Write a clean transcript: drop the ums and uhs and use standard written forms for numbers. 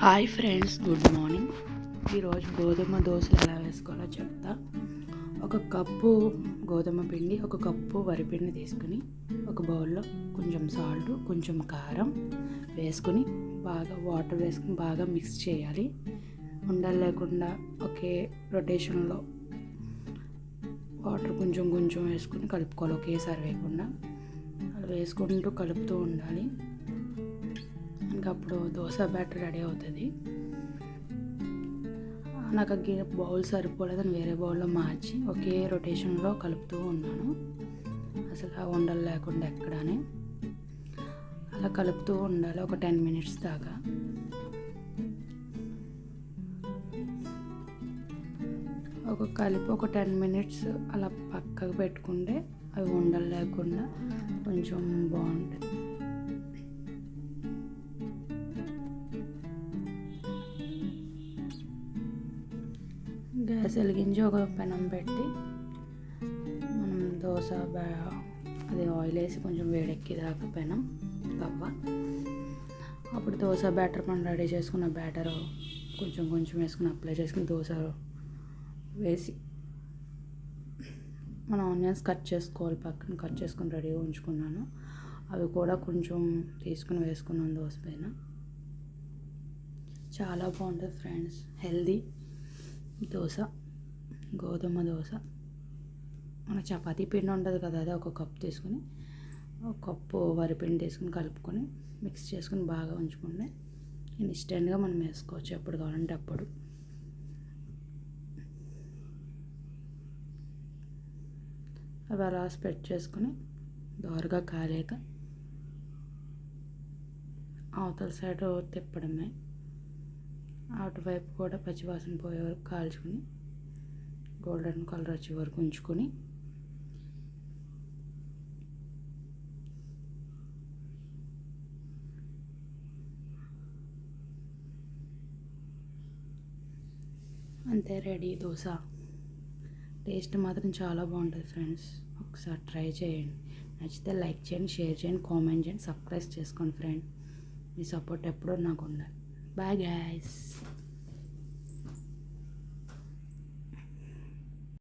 Hi friends, good morning. ఈరోజు గోధుమ దోశలు ఎలా వేసుకోవాలో చెప్తా. ఒక కప్పు గోధుమ పిండి, ఒక కప్పు వరిపిండి తీసుకుని ఒక బౌల్లో కొంచెం సాల్ట్, కొంచెం కారం వేసుకుని బాగా వాటర్ వేసుకుని బాగా మిక్స్ చేయాలి. ఉండలు లేకుండా ఒకే రొటేషన్లో వాటర్ కొంచెం కొంచెం వేసుకుని కలుపుకోవాలి, ఒకేసారి వేయకుండా. అలా వేసుకుంటూ కలుపుతూ ఉండాలి. అప్పుడు దోశ బ్యాటర్ రెడీ అవుతుంది. నాకు బౌల్ సరిపోలేదని వేరే బౌల్లో మార్చి ఒకే రొటేషన్లో కలుపుతూ ఉన్నాను, అసలు ఉండలు లేకుండా ఎక్కడానే. అలా కలుపుతూ ఉండాలి ఒక 10 minutes దాకా. ఒక 10 minutes అలా పక్కకు పెట్టుకుంటే అవి ఉండలు లేకుండా కొంచెం బాగుంటుంది. గ్యాస్ వెలిగించి ఒక పెనం పెట్టి మనం దోశ అది ఆయిల్ వేసి కొంచెం వేడెక్కేదాకా పెనం తవ్వ. అప్పుడు దోశ బ్యాటర్ మనం రెడీ చేసుకున్న బ్యాటర్ కొంచెం కొంచెం వేసుకుని అప్లై చేసుకుని దోశ వేసి మనం ఆనియన్స్ కట్ చేసుకోవాలి, పక్కన కట్ చేసుకుని రెడీగా ఉంచుకున్నాను. అవి కూడా కొంచెం తీసుకుని వేసుకున్నాను దోశ పైన. చాలా బాగుంటుంది ఫ్రెండ్స్, హెల్దీ దోశ, గోధుమ దోశ. మన చపాతీ పిండి ఉంటుంది కదా, అదే ఒక కప్పు తీసుకుని ఒక కప్పు వరిపిండి తీసుకుని కలుపుకొని మిక్స్ చేసుకుని బాగా ఉంచుకుంటే ఇన్స్టెంట్గా మనం వేసుకోవచ్చు ఎప్పుడు కావాలంటే అప్పుడు. అవి అలా స్ప్రెడ్ చేసుకుని దోరగా కాలేక అవతల సైడ్ తిప్పడమే. అటువైపు కూడా పచ్చివాసన పోయే వరకు కాల్చుకొని గోల్డెన్ కలర్ వచ్చే వరకు ఉంచుకొని అంతే, రెడీ దోశ. టేస్ట్ మాత్రం చాలా బాగుంటుంది ఫ్రెండ్స్, ఒకసారి ట్రై చేయండి. నచ్చితే లైక్ చేయండి, షేర్ చేయండి, కామెంట్ చేయండి, సబ్స్క్రైబ్ చేసుకోండి ఫ్రెండ్. మీ సపోర్ట్ ఎప్పుడూ నాకు ఉండాలి. Bye guys.